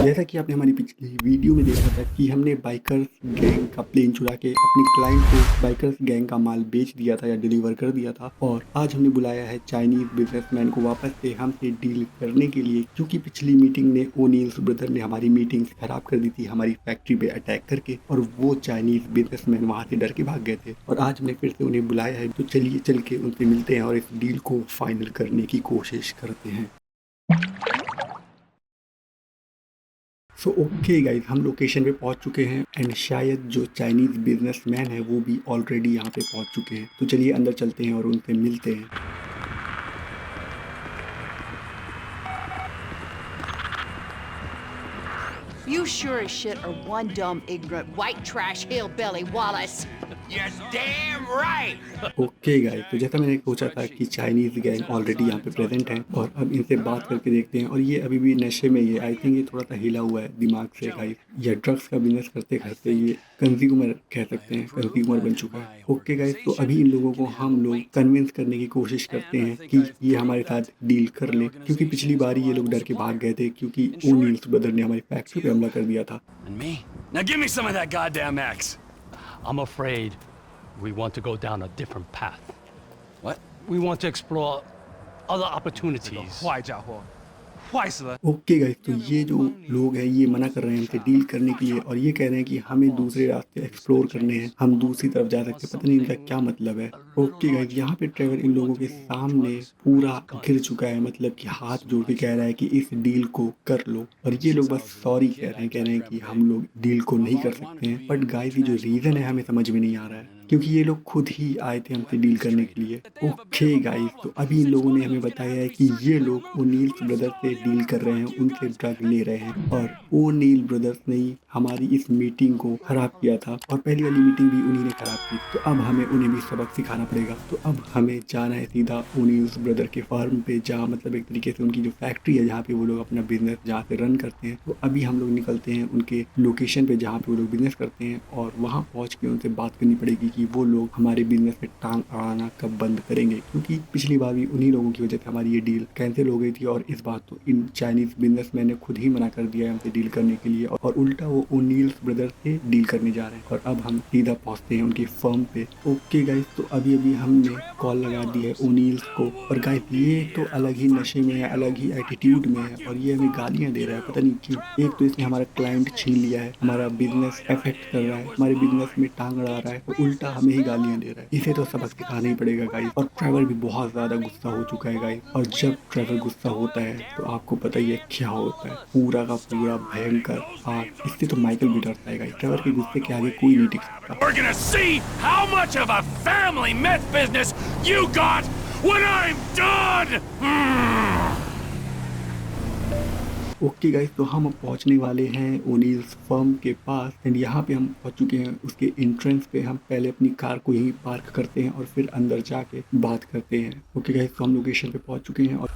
जैसा कि आपने हमारी पिछली वीडियो में देखा था कि हमने बाइकर्स गैंग का प्लेन चुरा के अपने क्लाइंट को बाइकर्स गैंग का माल बेच दिया था या डिलीवर कर दिया था। और आज हमने बुलाया है चाइनीज बिजनेसमैन को वापस से हमसे डील करने के लिए, क्योंकि पिछली मीटिंग में ओनील्स ब्रदर ने हमारी मीटिंग खराब कर दी थी हमारी फैक्ट्री पे अटैक करके, और वो चाइनीज बिजनेसमैन वहां से डर के भाग गए थे। और आज हमने फिर से उन्हें बुलाया है, तो चलिए चल के उनसे मिलते हैं और इस डील को फाइनल करने की कोशिश करते हैं। सो ओके गाइज, हम लोकेशन पे पहुंच चुके हैं एंड शायद जो चाइनीज बिजनेसमैन है वो भी ऑलरेडी यहाँ पे पहुंच चुके हैं। तो चलिए अंदर चलते हैं और उनसे मिलते हैं। You sure as shit are one dumb, ignorant, white trash hillbilly, Wallace. You're damn right! Okay guys, तो जैसा मैंने सोचा था कि चाइनीज गैंग ऑलरेडी यहाँ पे प्रेजेंट है और अब इनसे बात करके देखते हैं। और ये अभी भी नशे में ही है, आई थिंक ये थोड़ा सा हिला हुआ है दिमाग से गाइस, या ड्रग्स का बिजनेस करते करते ये कंज्यूमर कह सकते हैं, कंज्यूमर बन चुका है। ओके गाइस, तो अभी इन लोगों को हम लोग कन्विंस करने की कोशिश करते हैं कि ये हमारे साथ डील कर ले, क्योंकि पिछली बार ये लोग डर के भाग गए थे क्योंकि ओनील्स ब्रदर ने हमारी फैक्ट्री पे हमला कर दिया था। And me? Now give me some of that goddamn X. I'm afraid we want to go down a different path. What? We want to explore other opportunities. 坏家伙，坏死了！ okay guys, तो ये जो लोग हैं ये मना कर रहे हैं हमसे डील करने के लिए और ये कह रहे हैं कि हमें दूसरे रास्ते एक्सप्लोर करने हैं, हम दूसरी तरफ जा सकते हैं। पता नहीं इनका क्या मतलब है। ओके गाइस, यहाँ पे ट्रेवर इन लोगों के सामने पूरा गिर चुका है, मतलब कि हाथ जोड़ के कह रहा है कि इस डील को कर लो। और ये लोग बस सॉरी कह रहे हैं कि हम लोग डील को नहीं कर सकते हैं। बट गाइस, ये जो रीज़न है हमें समझ में नहीं आ रहा है, क्योंकि ये लोग खुद ही आए थे हमसे डील करने के लिए। ओके गाइस, तो अभी इन लोगों ने हमें बताया है कि ये लोग ओनील्स ब्रदर से डील कर रहे हैं, उनसे ड्रग ले रहे हैं और ओनील ब्रदर्स ने ही हमारी इस मीटिंग को खराब किया था और पहली वाली मीटिंग भी उन्हीं ने खराब की। तो अब हमें उन्हें भी सबक सिखाना पड़ेगा। तो अब हमें जाना है सीधा ओनील्स ब्रदर के फार्म पे, जहाँ मतलब एक तरीके से उनकी जो फैक्ट्री है जहाँ पे वो लोग अपना बिजनेस जहाँ से रन करते हैं। तो अभी हम लोग निकलते हैं उनके लोकेशन पे जहाँ पे वो लोग बिजनेस करते हैं और वहाँ पहुँच के उनसे बात करनी पड़ेगी कि वो लोग हमारे बिजनेस पे टांग अड़ाना कब बंद करेंगे, क्योंकि पिछली बार भी उन्हीं लोगों की वजह से हमारी ये डील कैंसिल हो गई थी। और इस बार तो इन चाइनीज बिजनेसमैन ने खुद ही मना कर दिया है हमसे डील करने के लिए और उल्टा वो ओनील्स ब्रदर से डील करने जा रहे हैं। और अब हम सीधा पहुंचते हैं उनकी फर्म पे। ओके गाइस, तो अभी अभी हमने कॉल लगा दी है ओनील्स को। और गाइस, ये तो अलग ही नशे में है, अलग ही एटीट्यूड में है और ये हमें गालियां दे रहा है, पता नहीं क्यों। एक तो इसने हमारा क्लाइंट छीन लिया है, हमारा बिजनेस अफेक्ट कर रहा है, हमारे बिजनेस में टांग अड़ा रहा है और उल्टा हमें ही गालियां दे रहा है। इसे तो सबक सिखाना ही पड़ेगा गाइस। और ट्रेवर भी बहुत ज्यादा गुस्सा हो चुका है गाइस, और जब ट्रेवर गुस्सा होता है तो आपको पता ही है क्या होता है, पूरा का पूरा भयंकर आग। इससे तो माइकल भी डरता है गाइस, ट्रेवर के गुस्से के आगे कोई नहीं टिक सकता। We're gonna see how much of a family meth business you got when I'm done! Okay guys, तो हम अब पहुंचने वाले हैं ओनील्स फर्म के पास एंड यहाँ पे हम पहुंच चुके हैं। उसके एंट्रेंस पे हम पहले अपनी कार को यहीं पार्क करते हैं और फिर अंदर जाके बात करते हैं। ओके गाइस, तो हम लोकेशन पे पहुंच चुके हैं और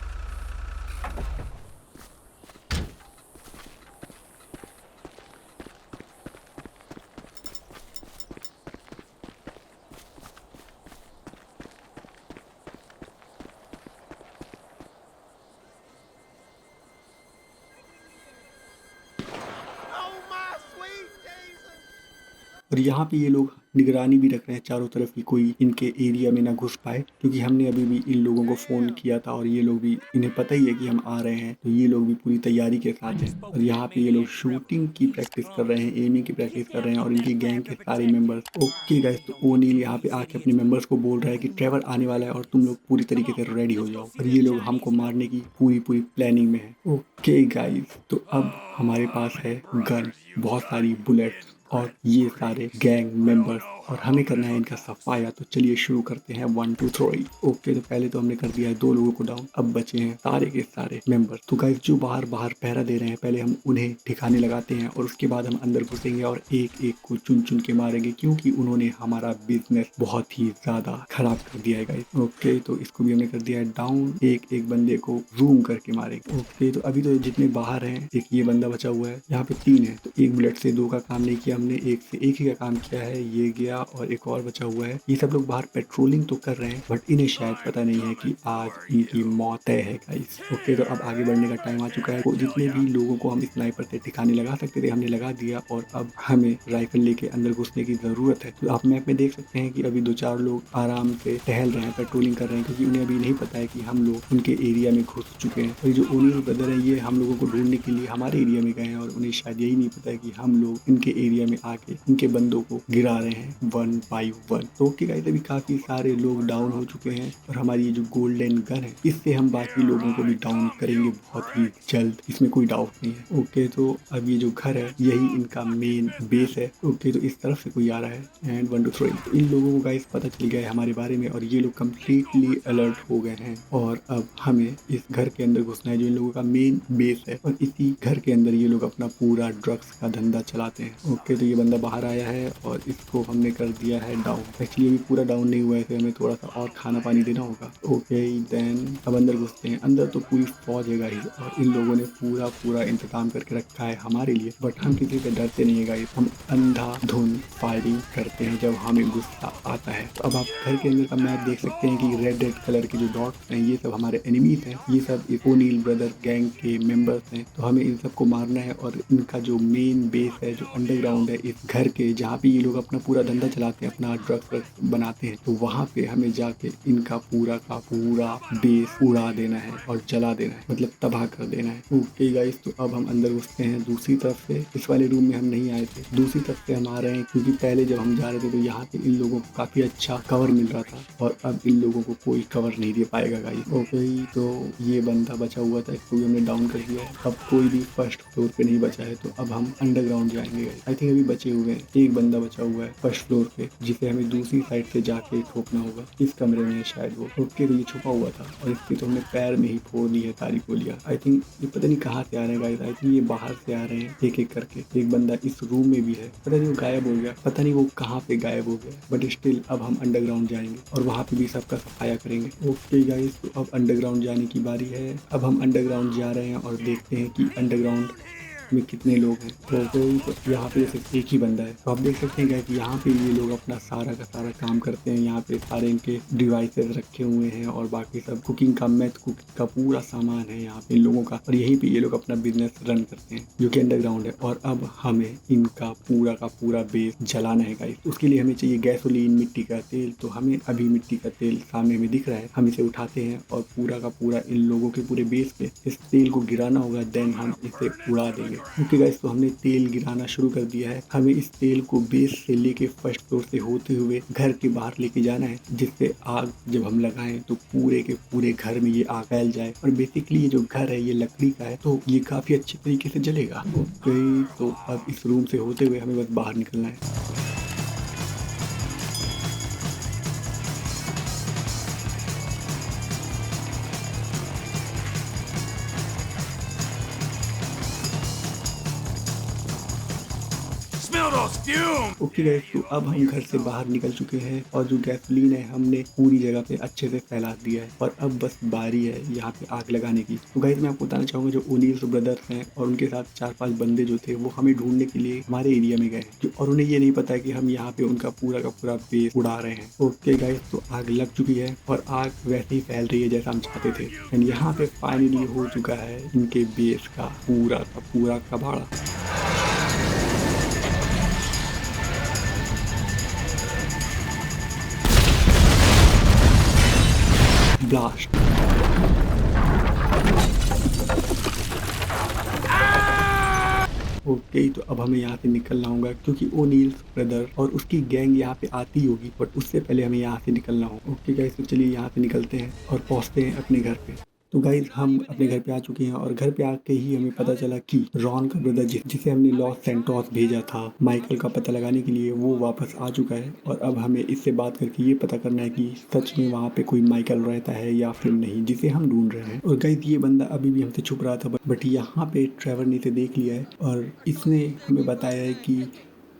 यहाँ पे ये लोग निगरानी भी रख रहे हैं चारों तरफ की कोई इनके एरिया में ना घुस पाए, क्योंकि हमने अभी भी इन लोगों को फ़ोन किया था और ये लोग भी, इन्हें पता ही है कि हम आ रहे हैं, तो ये लोग भी पूरी तैयारी के साथ हैं। और यहाँ पे ये लोग शूटिंग की प्रैक्टिस कर रहे हैं, एमिंग की प्रैक्टिस कर रहे हैं और इनकी गैंग के सारे मेंबर्स। ओके गाइस, तो ओनील यहाँ पे आके अपने मेंबर्स को बोल रहा है कि ट्रेवर आने वाला है और तुम लोग पूरी तरीके से रेडी हो जाओ, और ये लोग हमको मारने की पूरी प्लानिंग में है। ओके गाइस, तो अब हमारे पास है गन, बहुत सारी बुलेट्स और ये सारे गैंग मेंबर्स, और हमें करना है इनका सफाया। तो चलिए शुरू करते हैं 1 2 3। ओके, तो पहले तो हमने कर दिया है 2 लोगों को डाउन, अब बचे हैं सारे के सारे मेंबर। तो गाइस, जो बाहर पहरा दे रहे हैं पहले हम उन्हें ठिकाने लगाते हैं और उसके बाद हम अंदर घुसेंगे और एक एक को चुन चुन के मारेंगे, क्योंकि उन्होंने हमारा बिजनेस बहुत ही ज्यादा खराब कर दिया है गाइस। ओके, तो इसको भी हमने कर दिया है डाउन, एक एक बंदे को जूम करके मारेंगे। ओके, तो अभी तो जितने बाहर हैं, एक ये बंदा बचा हुआ है, यहाँ पे 3 है, तो एक बुलेट से 2 का काम नहीं किया हमने, एक से 1 ही का काम किया है। ये गया गया और एक और बचा हुआ है। ये सब लोग बाहर पेट्रोलिंग तो कर रहे हैं बट इन्हें शायद पता नहीं है कि आज इनकी मौत तय है गाइस। ओके, तो अब आगे बढ़ने का टाइम आ चुका है। तो जितने भी लोगों को हम स्नाइपर से ठिकाने लगा सकते थे हमने लगा दिया और अब हमें राइफल लेके अंदर घुसने की जरूरत है। तो आप मैप में देख सकते हैं कि अभी 2-4 लोग आराम से टहल रहे हैं, पेट्रोलिंग कर रहे हैं, क्योंकि उन्हें अभी नहीं पता है कि हम लोग उनके एरिया में घुस चुके हैं। और ये जो ओनियल ब्रदर है ये हम लोगों को ढूंढने के लिए हमारे एरिया में गए हैं और उन्हें शायद यही नहीं पता है कि हम लोग इनके एरिया में आके इनके बंदों को गिरा रहे हैं 1 by 1। तो ओके गाइस, अभी काफी सारे लोग डाउन हो चुके हैं और हमारी ये जो गोल्डन गन है इससे हम बाकी लोगों को भी डाउन करेंगे बहुत ही जल्द, इसमें कोई डाउट नहीं है। ओके, तो अब ये जो घर है यही इनका मेन बेस है। ओके, तो इस तरफ से कोई आ रहा है एंड 1 2 3। तो इन लोगों को गाइस पता चल गया है हमारे बारे में और ये लोग कम्प्लीटली अलर्ट हो गए हैं और अब हमें इस घर के अंदर घुसना है जो इन लोगों का मेन बेस है और इसी घर के अंदर ये लोग अपना पूरा ड्रग्स का धंधा चलाते हैं। ओके, तो ये बंदा बाहर आया है और इसको हमने कर दिया है डाउन। एक्चुअली अभी पूरा डाउन नहीं हुआ है, फिर हमें थोड़ा सा और खाना पानी देना होगा। ओके देन अब अंदर घुसते हैं। अंदर तो पूरी फौज है गाइस और इन लोगों ने पूरा इंतजाम करके रखा है हमारे लिए, बट हम किसी से डरते नहीं है गाइस। हम अंधाधुंध फायरिंग करते हैं जब हमें गुस्सा आता है। तो अब आप घर के अंदर का मैप देख सकते हैं कि रेड कलर के जो डॉट्स हैं ये सब हमारे एनिमीज हैं, ये सब इस ओनील ब्रदर गैंग के मेंबर्स हैं। तो हमें इन सबको मारना है और इनका जो मेन बेस है जो अंडरग्राउंड है इस घर के, जहाँ पे ये लोग अपना पूरा धंधा चलाते हैं, अपना ड्रग्स बनाते हैं, तो वहाँ पे हमें जाके इनका पूरा का पूरा बेस उड़ा देना है और जला देना है, मतलब तबाह कर देना है। ओके गाइस, तो अब हम अंदर घुसते हैं दूसरी तरफ से। इस वाले रूम में हम नहीं आए थे, दूसरी तरफ से हम आ रहे हैं क्योंकि पहले जब हम जा रहे थे तो यहाँ पे इन लोगों को काफी अच्छा कवर मिल रहा था और अब इन लोगों को कोई कवर नहीं दे पाएगा गाइस। ओके, तो ये बंदा बचा हुआ था, इसको भी हमने डाउन कर दिया है। अब कोई भी फर्स्ट फ्लोर पे नहीं बचा है, तो अब हम अंडरग्राउंड जाएंगे। आई थिंक अभी बचे हुए हैं, एक बंदा बचा हुआ है फर्स्ट फ्लोर पे जिसे हमें दूसरी साइड से जाके ठोकना होगा। इस कमरे में है शायद वो। ओके, तो ये छुपा हुआ था और इसकी तो हमने पैर में ही फोड़ दी है तारी गोलियां। आई थिंक ये पता नहीं कहाँ से आ रहे हैं गाइस, आई थिंक ये बाहर से आ रहे हैं एक एक करके। एक बंदा इस रूम में भी है, पता नहीं वो गायब हो गया, पता नहीं वो कहाँ पे गायब हो गया, बट स्टिल अब हम अंडरग्राउंड जाएंगे और वहाँ पे भी सबका सफाया करेंगे। ओके गाइस, तो अब अंडरग्राउंड जाने की बारी है। अब हम अंडरग्राउंड जा रहे हैं और देखते हैं कि अंडरग्राउंड में कितने लोग हैं। तो यहाँ पे सिर्फ एक ही बंदा है। तो आप देख सकते हैं कि यहाँ पे ये लोग अपना सारा का सारा काम करते हैं। यहाँ पे सारे इनके डिवाइसेस रखे हुए हैं और बाकी सब कुकिंग का मेथ कुकिंग का पूरा सामान है यहाँ पे इन लोगों का, और यहीं पे ये लोग अपना बिजनेस रन करते हैं जो कि अंडरग्राउंड है। और अब हमें इनका पूरा का पूरा बेस जलाना है गाइस। उसके लिए हमें चाहिए गैसोलीन, मिट्टी का तेल। तो हमें अभी मिट्टी का तेल सामने में दिख रहा है, हम इसे उठाते हैं और पूरा का पूरा इन लोगों के पूरे बेस पे इस तेल को गिराना होगा, देन हम इसे उड़ा देंगे। ओके गाइस, तो हमने तेल गिराना शुरू कर दिया है। हमें इस तेल को बेस से लेके फर्स्ट फ्लोर से होते हुए घर के बाहर लेके जाना है, जिससे आग जब हम लगाएं तो पूरे के पूरे घर में ये आग फैल जाए। और बेसिकली ये जो घर है ये लकड़ी का है तो ये काफी अच्छे तरीके से जलेगा। ओके, तो अब इस रूम से होते हुए हमें बस बाहर निकलना है। Smell those fumes! Okay guys, तो अब हम घर से बाहर निकल चुके हैं और जो गैसोलीन है हमने पूरी जगह पे अच्छे से फैला दिया है और अब बस बारी है यहाँ पे आग लगाने की। तो गाइस, मैं आपको बताना चाहूंगा जो ओनील्स ब्रदर्स हैं और उनके साथ 4-5 बंदे जो थे वो हमें ढूंढने के लिए हमारे एरिया में गए और उन्हें ये नहीं पता कि हम यहाँ पे उनका पूरा का पूरा बेस उड़ा रहे हैं। ओके गाइस, तो आग लग चुकी है और आग वैसे ही फैल रही है जैसा हम चाहते थे एंड यहाँ पे फाइनली हो चुका है इनके बेस का पूरा कबाड़ा। ब्लास्ट। ओके, तो अब हमें यहाँ से निकलना होगा क्योंकि ओनील्स ब्रदर और उसकी गैंग यहाँ पे आती होगी, बट उससे पहले हमें यहाँ से निकलना होगा। ओके गाइस, तो चलिए यहाँ से निकलते हैं और पहुँचते हैं अपने घर पे। तो गाइस, हम अपने घर पे आ चुके हैं और घर पे आके ही हमें पता चला कि रॉन का ब्रदर जिसे हमने लॉस सैंटोस भेजा था माइकल का पता लगाने के लिए, वो वापस आ चुका है और अब हमें इससे बात करके ये पता करना है कि सच में वहाँ पे कोई माइकल रहता है या फिर नहीं, जिसे हम ढूंढ रहे हैं। और गाइस, ये बंदा अभी भी हमसे छुप रहा था, बट यहाँ पे ट्रेवर ने इसे देख लिया है और इसने हमें बताया है कि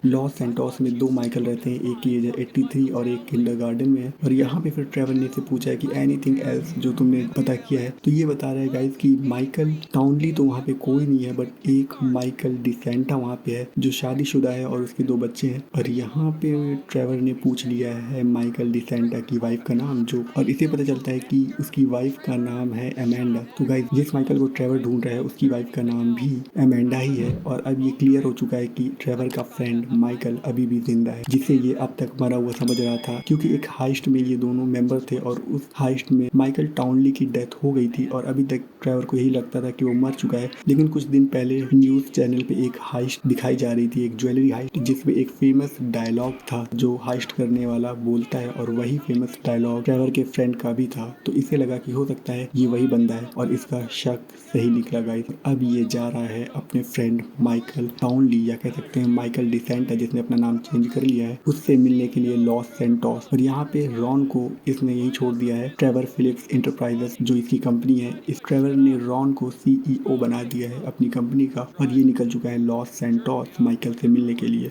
लॉस सैंटोस में 2 माइकल रहते हैं, एक की एज है 83 और एक किंडरगार्टन में है। और यहाँ पे फिर ट्रेवर ने से पूछा है कि एनीथिंग एल्स जो तुमने पता किया है। तो ये बता रहा है गाइस कि माइकल टाउनली तो वहाँ पे कोई नहीं है, बट एक माइकल डिसेंटा वहाँ पे है जो शादीशुदा है और उसके 2 बच्चे हैं। और यहाँ पे ट्रेवर ने पूछ लिया है माइकल डिसेंटा की वाइफ का नाम, जो और इसे पता चलता है कि उसकी वाइफ का नाम है अमेंडा। तो गाइस जिस माइकल को ट्रेवर ढूंढ रहा है उसकी वाइफ का नाम भी अमेंडा ही है। और अब ये क्लियर हो चुका है कि ट्रेवर का फ्रेंड माइकल अभी भी जिंदा है, जिसे ये अब तक मरा हुआ समझ रहा था, क्योंकि एक हाइस्ट में ये दोनों मेंबर थे और उस हाइस्ट में माइकल टाउनली की डेथ हो गई थी और अभी तक ट्रेवर को यही लगता था कि वो मर चुका है। लेकिन कुछ दिन पहले न्यूज चैनल पे एक हाइस्ट दिखाई जा रही थी, एक ज्वेलरी हाइस्ट, जिसमें एक फेमस डायलॉग था जो हाइस्ट करने वाला बोलता है और वही फेमस डायलॉग ट्रेवर के फ्रेंड का भी था। तो इसे लगा कि हो सकता है ये वही बंदा है और इसका शक सही निकला गाइस। अब ये जा रहा है अपने फ्रेंड माइकल टाउनली, या कह सकते हैं माइकल डिसेंटा जिसने अपना नाम चेंज कर लिया है, उससे मिलने के लिए लॉस सैंटोस। और यहाँ पे रॉन को इसने यही छोड़ दिया है, ट्रेवर फिलिप्स इंटरप्राइजेस जो इसकी कंपनी है, इस ट्रेवर ने रॉन को CEO बना दिया है अपनी कंपनी का। और ये निकल चुका है लॉस सैंटोस माइकल से मिलने के लिए।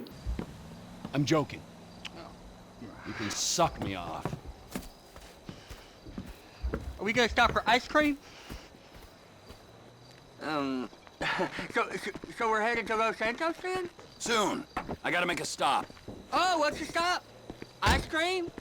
I'm joking. You can suck me off. Are we gonna stop for ice cream? So we're headed to Los Santos then? Soon. I gotta make a stop. Oh, what's the stop? Ice cream?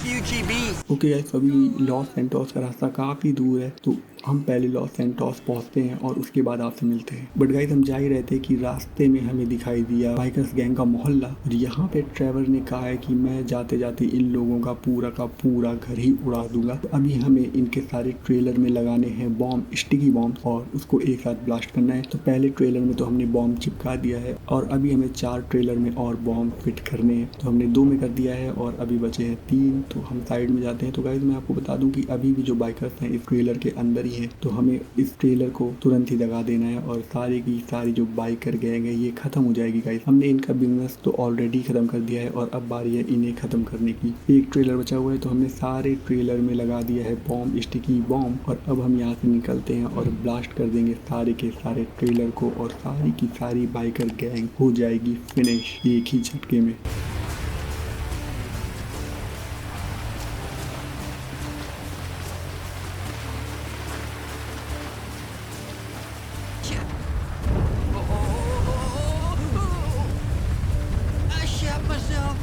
UGB. Okay guys, अभी Los Santos का रास्ता काफ़ी दूर है, तो हम पहले Los Santos पहुंचते हैं और उसके बाद आपसे मिलते हैं। बट गाइस हम जा ही रहे थे कि रास्ते में हमें दिखाई दिया बाइकर्स गैंग का मोहल्ला, और यहाँ पे ट्रेवर ने कहा है कि मैं जाते जाते इन लोगों का पूरा घर ही उड़ा दूंगा। तो अभी हमें इनके सारे ट्रेलर में लगाने हैं बॉम्ब, स्टिकी बॉम्ब, और उसको एक साथ ब्लास्ट करना है। तो पहले ट्रेलर में तो हमने बॉम्ब चिपका दिया है और अभी हमें 4 ट्रेलर में और बॉम्ब फिट करने हैं। तो हमने 2 में कर दिया है और अभी बचे हैं 3, तो हम साइड में जाते हैं। तो गाइस मैं आपको बता दूं कि अभी भी जो बाइकर्स हैं इस ट्रेलर के अंदर ही हैं, तो हमें इस ट्रेलर को तुरंत ही दगा देना है और सारी की सारी जो बाइकर गैंग है ये खत्म हो जाएगी गाइस। हमने इनका बिजनेस तो ऑलरेडी खत्म कर दिया है और अब बारी है इन्हें खत्म करने की। एक ट्रेलर बचा हुआ है तो हमने सारे ट्रेलर में लगा दिया है बॉम्ब, स्टिकी बॉम्ब, और अब हम यहाँ से निकलते हैं और ब्लास्ट कर देंगे सारे के सारे ट्रेलर को और सारी की सारी बाइकर गैंग हो जाएगी फिनिश एक ही झटके में। I shot myself.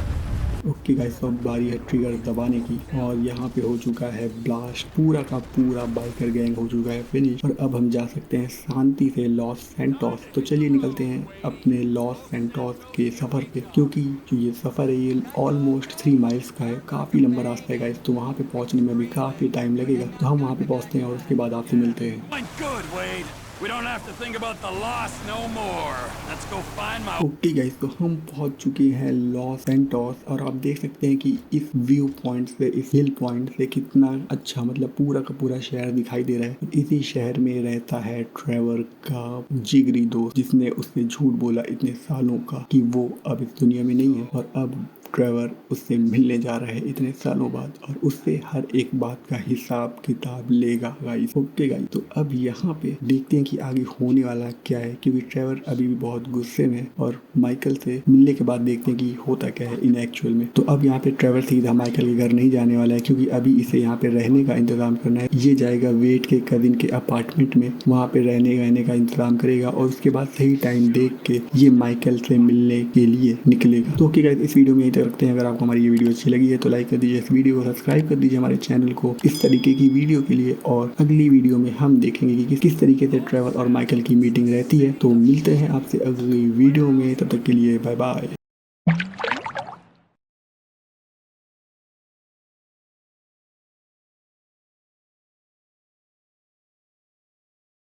Okay guys, अब बारी है ट्रिगर दबाने की और यहाँ पे हो चुका है ब्लास्ट, पूरा का पूरा बाइकर गैंग हो चुका है फिनिश। और अब हम जा सकते हैं शांति से लॉस सैंटोस। तो चलिए निकलते हैं अपने लॉस सैंटोस के सफ़र पे, क्योंकि जो ये सफ़र है ये ऑलमोस्ट 3 माइल्स का है, काफ़ी लंबा रास्ता है गाइस। तो वहाँ पे पहुँचने में भी काफ़ी टाइम लगेगा। तो हम वहाँ पे पहुँचते हैं और उसके बाद आपसे मिलते हैं। I'm good, Wade. We don't have to think about the loss no more. Let's go find my... okay guys, तो हम पहुंच चुके हैं लॉस सैंटोस और आप देख सकते हैं कि इस व्यू पॉइंट से, इस हिल पॉइंट से कितना अच्छा मतलब पूरा का पूरा शहर दिखाई दे रहा है। इसी शहर में रहता है ट्रेवर का जिगरी दोस्त, जिसने उससे झूठ बोला इतने सालों का कि वो अब इस दुनिया में नहीं है, और अब ट्रेवर उससे मिलने जा रहा है इतने सालों बाद और उससे हर एक बात का हिसाब किताब लेगा गाइस। ओके गाइस, तो अब यहाँ पे देखते हैं कि आगे होने वाला क्या है, क्योंकि ट्रेवर अभी भी बहुत गुस्से में है और माइकल से मिलने के बाद देखते हैं कि होता क्या है इन एक्चुअल में। तो अब यहाँ पे ट्रेवर सीधा माइकल के घर नहीं जाने वाला है, क्योंकि अभी इसे यहाँ पे रहने का इंतजाम करना है। ये जाएगा वेड के कजिन के अपार्टमेंट में, वहाँ पे रहने का इंतजाम करेगा और उसके बाद सही टाइम देख के ये माइकल से मिलने के लिए निकलेगा। तो ओके गाइस, इस वीडियो में रखते हैं। अगर आपको हमारी ये वीडियो अच्छी लगी है तो लाइक कर दीजिए, इस वीडियो को सब्सक्राइब कर दीजिए हमारे चैनल को इस तरीके की वीडियो के लिए। और अगली वीडियो में हम देखेंगे कि किस तरीके से ट्रेवर और माइकल की मीटिंग रहती है। तो मिलते हैं आपसे अगली वीडियो में, तब तक के लिए बाय बाय।